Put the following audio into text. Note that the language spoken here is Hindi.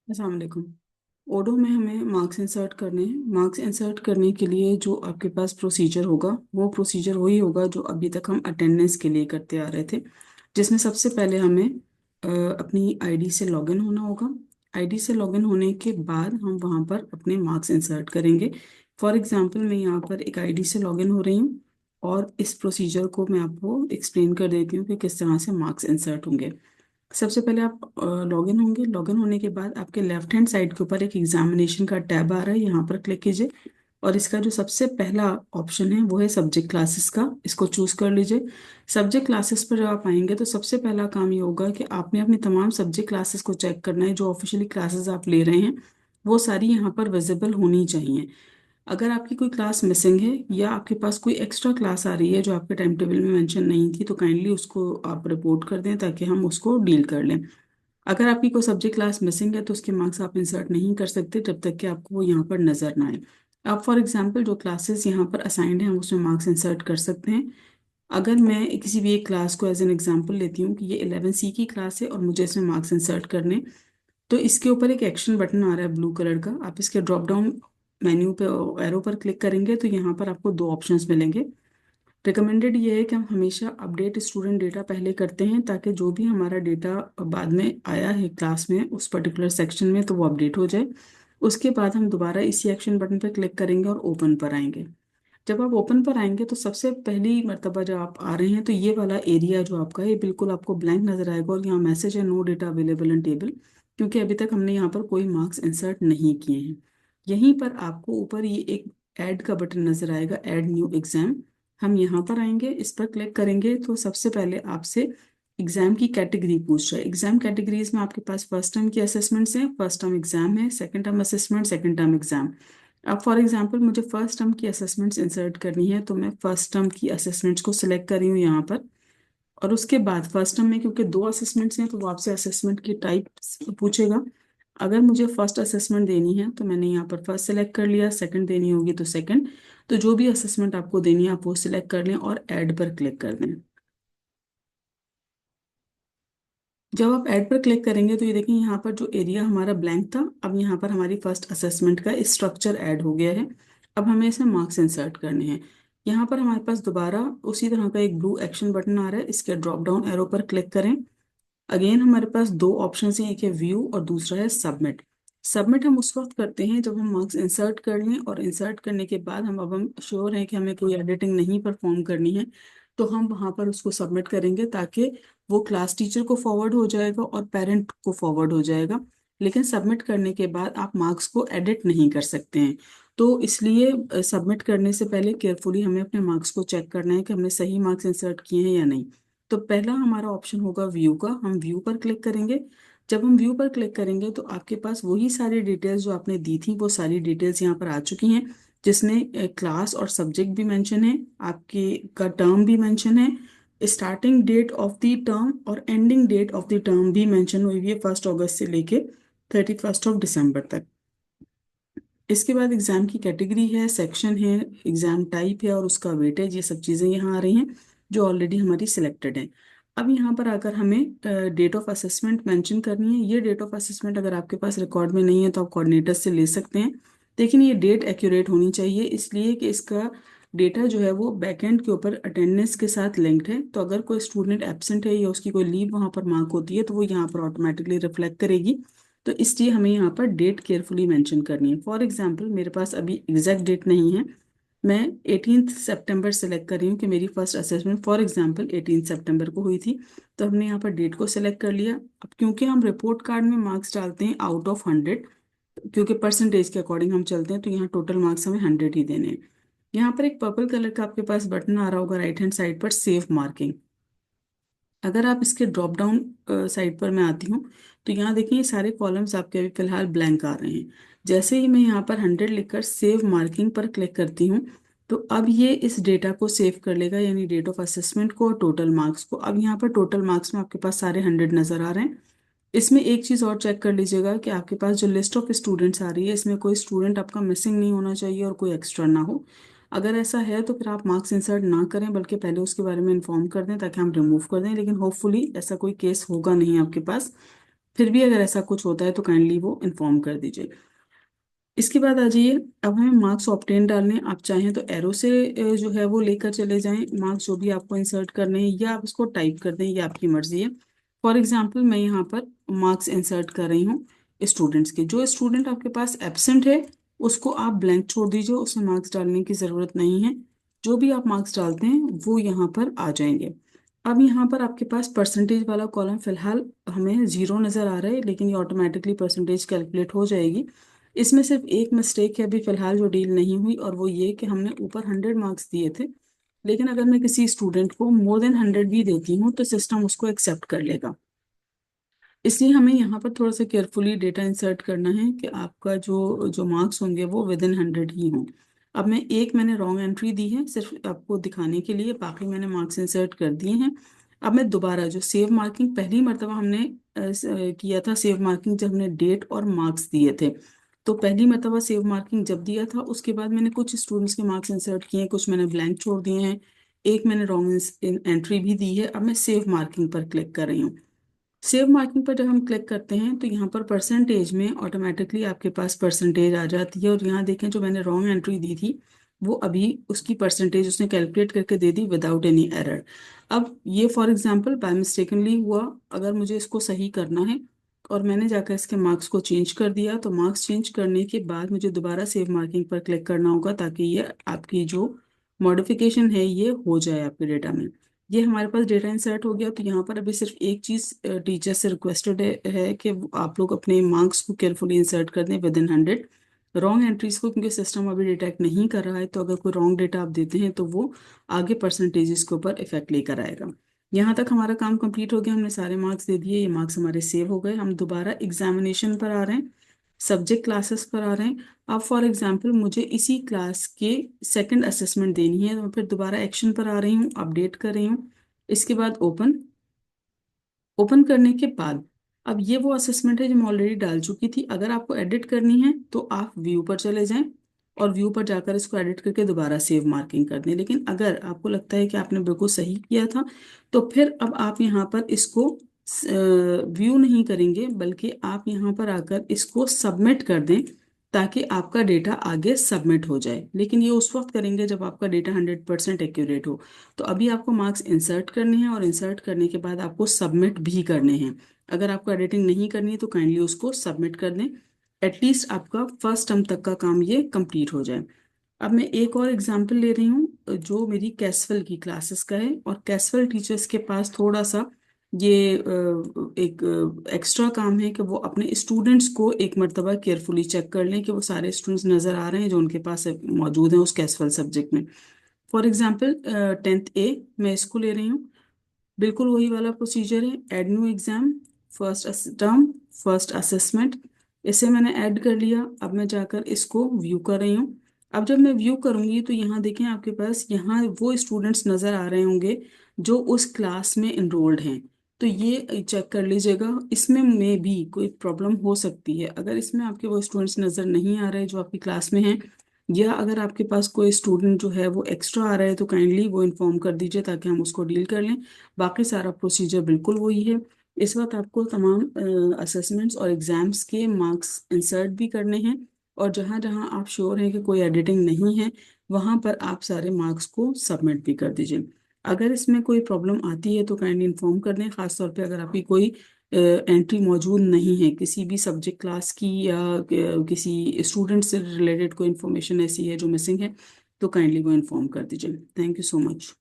अस्सलाम वालेकुम। ओडो में हमें मार्क्स इंसर्ट करने हैं। मार्क्स इंसर्ट करने के लिए जो आपके पास प्रोसीजर होगा वो प्रोसीजर वही होगा जो अभी तक हम अटेंडेंस के लिए करते आ रहे थे, जिसमें सबसे पहले हमें अपनी आईडी से लॉगिन होना होगा। आईडी से लॉगिन होने के बाद हम वहाँ पर अपने मार्क्स इंसर्ट करेंगे। फॉर एग्जांपल मैं यहाँ पर एक आईडी से लॉगिन हो रही हूँ और इस प्रोसीजर को मैं आपको एक्सप्लेन कर देती हूँ कि किस तरह से मार्क्स इंसर्ट होंगे। सबसे पहले आप लॉगिन होंगे। लॉगिन होने के बाद आपके लेफ्ट हैंड साइड के ऊपर एक एग्जामिनेशन का टैब आ रहा है, यहाँ पर क्लिक कीजिए और इसका जो सबसे पहला ऑप्शन है वो है सब्जेक्ट क्लासेस का। इसको चूज कर लीजिए। सब्जेक्ट क्लासेस पर जब आप आएंगे तो सबसे पहला काम ये होगा कि आपने अपनी तमाम सब्जेक्ट क्लासेस को चेक करना है। जो ऑफिशियली क्लासेस आप ले रहे हैं वो सारी यहाँ पर विजिबल होनी चाहिए। अगर आपकी कोई क्लास मिसिंग है या आपके पास कोई एक्स्ट्रा क्लास आ रही है जो आपके टाइम टेबल में मेंशन नहीं थी तो काइंडली उसको आप रिपोर्ट कर दें ताकि हम उसको डील कर लें। अगर आपकी कोई सब्जेक्ट क्लास मिसिंग है तो उसके मार्क्स आप इंसर्ट नहीं कर सकते जब तक कि आपको वो यहाँ पर नजर ना आए। आप फॉर एग्जांपल जो क्लासेस यहाँ पर असाइंड हैं हम उसमें मार्क्स इंसर्ट कर सकते हैं। अगर मैं किसी भी एक क्लास को एज एन एग्जांपल लेती हूँ कि ये 11C की क्लास है और मुझे इसमें मार्क्स इंसर्ट करने, तो इसके ऊपर एक एक्शन बटन आ रहा है ब्लू कलर का। आप इसके ड्रॉप डाउन मेन्यू पे एरो पर क्लिक करेंगे तो यहाँ पर आपको दो ऑप्शंस मिलेंगे। रिकमेंडेड ये है कि हम हमेशा अपडेट स्टूडेंट डेटा पहले करते हैं ताकि जो भी हमारा डेटा बाद में आया है क्लास में उस पर्टिकुलर सेक्शन में तो वो अपडेट हो जाए। उसके बाद हम दोबारा इसी एक्शन बटन पर क्लिक करेंगे और ओपन पर आएंगे। जब आप ओपन पर आएंगे तो सबसे पहली मर्तबा जब आप आ रहे हैं तो ये वाला एरिया जो आपका है ये बिल्कुल आपको ब्लैंक नजर आएगा और यहाँ मैसेज है no data available in table, क्योंकि अभी तक हमने यहाँ पर कोई मार्क्स इंसर्ट नहीं किए हैं। यहीं पर आपको ऊपर ये एक ऐड का बटन नजर आएगा, ऐड न्यू एग्जाम। हम यहाँ पर आएंगे, इस पर क्लिक करेंगे तो सबसे पहले आपसे एग्जाम की कैटेगरी पूछ रहा है। एग्जाम कैटेगरीज में आपके पास फर्स्ट टर्म की असेसमेंट्स हैं, फर्स्ट टर्म एग्जाम है, second term assessment, second term exam. अब फॉर एग्जांपल मुझे फर्स्ट टर्म की असेसमेंट्स इंसर्ट करनी है तो मैं फर्स्ट टर्म की असेसमेंट्स को सिलेक्ट कर रही हूँ यहाँ पर। और उसके बाद फर्स्ट टर्म में क्योंकि दो असेसमेंट्स हैं तो वो आपसे असेसमेंट की टाइप पूछेगा। अगर मुझे फर्स्ट असेसमेंट देनी है तो मैंने यहाँ पर फर्स्ट सेलेक्ट कर लिया, सेकंड देनी होगी तो सेकंड। तो जो भी असेसमेंट आपको देनी है आप वो सिलेक्ट कर लें और ऐड पर क्लिक कर दें। जब आप ऐड पर क्लिक करेंगे तो ये देखें यहाँ पर जो एरिया हमारा ब्लैंक था अब यहाँ पर हमारी फर्स्ट असेसमेंट का स्ट्रक्चर ऐड हो गया है। अब हमें इसमें मार्क्स इंसर्ट करने हैं। यहाँ पर हमारे पास दोबारा उसी तरह का एक ब्लू एक्शन बटन आ रहा है, इसके ड्रॉप डाउन एरो पर क्लिक करें। अगेन हमारे पास दो ऑप्शन हैं, एक है व्यू और दूसरा है सबमिट। सबमिट हम उस वक्त करते हैं जब हम मार्क्स इंसर्ट कर लें और इंसर्ट करने के बाद हम श्योर हैं कि हमें कोई एडिटिंग नहीं परफॉर्म करनी है तो हम वहाँ पर उसको सबमिट करेंगे ताकि वो क्लास टीचर को फॉरवर्ड हो जाएगा और पेरेंट को फॉरवर्ड हो जाएगा। लेकिन सबमिट करने के बाद आप मार्क्स को एडिट नहीं कर सकते हैं। तो इसलिए सबमिट करने से पहले केयरफुली हमें अपने मार्क्स को चेक करना है कि हमने सही मार्क्स इंसर्ट किए हैं या नहीं। तो पहला हमारा ऑप्शन होगा व्यू का, हम व्यू पर क्लिक करेंगे। जब हम व्यू पर क्लिक करेंगे तो आपके पास वही सारी डिटेल्स जो आपने दी थी वो सारी डिटेल्स यहाँ पर आ चुकी हैं, जिसमें क्लास और सब्जेक्ट भी मेंशन है, आपके का टर्म भी मेंशन है, starting date of the term और ending date of the term भी मेंशन हुई हुई है 1 अगस्त से लेके 31 दिसंबर तक। इसके बाद एग्जाम की कैटेगरी है, सेक्शन है, एग्जाम टाइप है और उसका वेटेज, ये सब चीज़ें यहाँ आ रही हैं जो ऑलरेडी हमारी सिलेक्टेड है। अब यहाँ पर आकर हमें डेट ऑफ असेसमेंट मेंशन करनी है। ये डेट ऑफ असेसमेंट अगर आपके पास रिकॉर्ड में नहीं है तो आप कोऑर्डिनेटर से ले सकते हैं, लेकिन ये डेट एक्यूरेट होनी चाहिए इसलिए कि इसका डेटा जो है वो बैकएंड के ऊपर अटेंडेंस के साथ लिंक्ड है। तो अगर कोई स्टूडेंट एब्सेंट है या उसकी कोई लीव वहाँ पर मार्क होती है तो वो यहाँ पर ऑटोमेटिकली रिफ्लेक्ट करेगी। तो इसलिए हमें यहाँ पर डेट केयरफुली मेंशन करनी है। फॉर एग्जांपल मेरे पास अभी एग्जैक्ट डेट नहीं है, मैं 18 सितंबर सेलेक्ट कर रही हूँ कि मेरी फर्स्ट असेसमेंट फॉर एग्जांपल 18 सितंबर को हुई थी। तो हमने यहाँ पर डेट को सिलेक्ट कर लिया। अब क्योंकि हम रिपोर्ट कार्ड में मार्क्स डालते हैं आउट ऑफ 100, क्योंकि परसेंटेज के अकॉर्डिंग हम चलते हैं तो यहाँ टोटल मार्क्स हमें 100 ही देने हैं। यहाँ पर एक पर्पल कलर का आपके पास बटन आ रहा होगा राइट हैंड साइड पर, सेव मार्किंग। अगर आप इसके ड्रॉप डाउन साइड पर मैं आती हूँ तो यहाँ देखिए ये सारे कॉलम्स आपके अभी फिलहाल ब्लैंक आ रहे हैं। जैसे ही मैं यहाँ पर 100 लिखकर सेव मार्किंग पर क्लिक करती हूँ तो अब ये इस डेटा को सेव कर लेगा, यानी डेट ऑफ असेसमेंट को और टोटल मार्क्स को। अब यहाँ पर टोटल मार्क्स में आपके पास सारे 100 नजर आ रहे हैं। इसमें एक चीज़ और चेक कर लीजिएगा कि आपके पास जो लिस्ट ऑफ स्टूडेंट्स आ रही है इसमें कोई स्टूडेंट आपका मिसिंग नहीं होना चाहिए और कोई एक्स्ट्रा ना हो। अगर ऐसा है तो फिर आप मार्क्स इंसर्ट ना करें बल्कि पहले उसके बारे में इन्फॉर्म कर दें ताकि हम रिमूव कर दें, लेकिन होपफुली ऐसा कोई केस होगा नहीं आपके पास। फिर भी अगर ऐसा कुछ होता है तो काइंडली वो इन्फॉर्म कर दीजिए। इसके बाद आ जाइए, अब हमें मार्क्स ऑब्टेन डालने, आप चाहें तो एरो से जो है वो लेकर चले जाएं मार्क्स जो भी आपको इंसर्ट करने हैं, या आप इसको टाइप कर दें, ये आपकी मर्जी है। फॉर एग्जांपल मैं यहाँ पर मार्क्स इंसर्ट कर रही हूँ स्टूडेंट्स के। जो स्टूडेंट आपके पास एब्सेंट है उसको आप ब्लैंक छोड़ दीजिए, उसमें मार्क्स डालने की ज़रूरत नहीं है। जो भी आप मार्क्स डालते हैं वो यहाँ पर आ जाएंगे। अब यहाँ पर आपके पास परसेंटेज वाला कॉलम फिलहाल हमें जीरो नज़र आ रहा है, लेकिन ये ऑटोमेटिकली परसेंटेज कैलकुलेट हो जाएगी। इसमें सिर्फ एक मिस्टेक है अभी फिलहाल जो डील नहीं हुई, और वो ये कि हमने ऊपर 100 मार्क्स दिए थे, लेकिन अगर मैं किसी स्टूडेंट को मोर देन 100 भी देती हूँ तो सिस्टम उसको एक्सेप्ट कर लेगा। इसलिए हमें यहाँ पर थोड़ा सा केयरफुली डेटा इंसर्ट करना है कि आपका जो जो मार्क्स होंगे वो विद इन 100 ही हों। अब मैंने रॉन्ग एंट्री दी है सिर्फ आपको दिखाने के लिए, बाकी मैंने मार्क्स इंसर्ट कर दिए हैं। अब मैं दोबारा जो सेव मार्किंग पहली मरतबा हमने किया था, सेव मार्किंग जब हमने डेट और मार्क्स दिए थे, तो पहली मरतबा सेव मार्किंग जब दिया था उसके बाद मैंने कुछ स्टूडेंट्स के मार्क्स इंसर्ट किए हैं, कुछ मैंने ब्लैंक छोड़ दिए हैं, एक मैंने रॉन्ग एंट्री भी दी है। अब मैं सेव मार्किंग पर क्लिक कर रही हूँ। सेव मार्किंग पर जब हम क्लिक करते हैं तो यहाँ पर परसेंटेज में ऑटोमेटिकली आपके पास परसेंटेज आ जाती है, और यहाँ देखें जो मैंने रॉन्ग एंट्री दी थी वो अभी उसकी परसेंटेज उसने कैलकुलेट करके दे दी विदाउट एनी एरर। अब ये फॉर एग्जांपल बाय मिस्टेकनली हुआ, अगर मुझे इसको सही करना है और मैंने जाकर इसके मार्क्स को चेंज कर दिया, तो मार्क्स चेंज करने के बाद मुझे दोबारा सेव मार्किंग पर क्लिक करना होगा ताकि ये आपकी जो मॉडिफिकेशन है ये हो जाए आपके डेटा में। ये हमारे पास डेटा इंसर्ट हो गया। तो यहाँ पर अभी सिर्फ एक चीज़ टीचर से रिक्वेस्टेड है कि आप लोग अपने मार्क्स को केयरफुली इंसर्ट कर दें विद इन 100। रॉन्ग एंट्रीज को क्योंकि सिस्टम अभी डिटेक्ट नहीं कर रहा है, तो अगर कोई रॉन्ग डेटा आप देते हैं तो वो आगे परसेंटेजेस के ऊपर इफेक्ट लेकर आएगा। यहाँ तक हमारा काम कंप्लीट हो गया, हमने सारे मार्क्स दे दिए, ये मार्क्स हमारे सेव हो गए। हम दोबारा एग्जामिनेशन पर आ रहे हैं, सब्जेक्ट क्लासेस पर आ रहे हैं। अब फॉर एग्जांपल मुझे इसी क्लास के सेकंड असेसमेंट देनी है, तो मैं फिर दोबारा एक्शन पर आ रही हूँ, अपडेट कर रही हूँ। इसके बाद ओपन, ओपन करने के बाद अब ये वो असेसमेंट है जो मैं ऑलरेडी डाल चुकी थी। अगर आपको एडिट करनी है तो आप व्यू पर चले जाएं और व्यू पर जाकर इसको एडिट करके दोबारा सेव मार्किंग कर दें। लेकिन अगर आपको लगता है कि आपने बिल्कुल सही किया था तो फिर अब आप यहाँ पर इसको व्यू नहीं करेंगे, बल्कि आप यहाँ पर आकर इसको सबमिट कर दें ताकि आपका डेटा आगे सबमिट हो जाए। लेकिन ये उस वक्त करेंगे जब आपका डेटा 100% एक्यूरेट हो। तो अभी आपको मार्क्स इंसर्ट करने हैं और इंसर्ट करने के बाद आपको सबमिट भी करने हैं। अगर आपको एडिटिंग नहीं करनी है तो काइंडली उसको सबमिट कर दें, एटलीस्ट आपका फर्स्ट टर्म तक का काम ये कंप्लीट हो जाए। अब मैं एक और एग्जांपल ले रही हूँ जो मेरी कैसवेल की क्लासेस का है, और कैसवेल टीचर्स के पास थोड़ा सा ये एक एक्स्ट्रा काम है कि वो अपने स्टूडेंट्स को एक मर्तबा केयरफुली चेक कर लें कि वो सारे स्टूडेंट्स नज़र आ रहे हैं जो उनके पास मौजूद हैं उस कैसवेल सब्जेक्ट में। फॉर एग्जांपल 10th ए मैं इसको ले रही हूँ। बिल्कुल वही वाला प्रोसीजर है, add new exam, first term, first assessment. इसे मैंने ऐड कर लिया। अब मैं जाकर इसको व्यू कर रही हूँ। अब जब मैं व्यू करूंगी तो यहाँ देखें आपके पास यहाँ वो स्टूडेंट्स नज़र आ रहे होंगे जो उस क्लास में इनरोल्ड हैं। तो ये चेक कर लीजिएगा, इसमें में भी कोई प्रॉब्लम हो सकती है। अगर इसमें आपके वो स्टूडेंट्स नज़र नहीं आ रहे जो आपकी क्लास में हैं, या अगर आपके पास कोई स्टूडेंट जो है वो एक्स्ट्रा आ रहा है, तो काइंडली वो इन्फॉर्म कर दीजिए ताकि हम उसको डील कर लें। बाकी सारा प्रोसीजर बिल्कुल वही है। इस वक्त आपको तमाम असेसमेंट्स और एग्जाम्स के मार्क्स इंसर्ट भी करने हैं, और जहाँ जहाँ आप श्योर हैं कि कोई एडिटिंग नहीं है वहाँ पर आप सारे मार्क्स को सबमिट भी कर दीजिए। अगर इसमें कोई प्रॉब्लम आती है तो काइंडली इन्फॉर्म कर दें, खासतौर पे अगर आपकी कोई एंट्री मौजूद नहीं है किसी भी सब्जेक्ट क्लास की, या किसी स्टूडेंट से रिलेटेड कोई इन्फॉर्मेशन ऐसी है जो मिसिंग है, तो काइंडली वो इन्फॉर्म कर दीजिए। Thank you so much.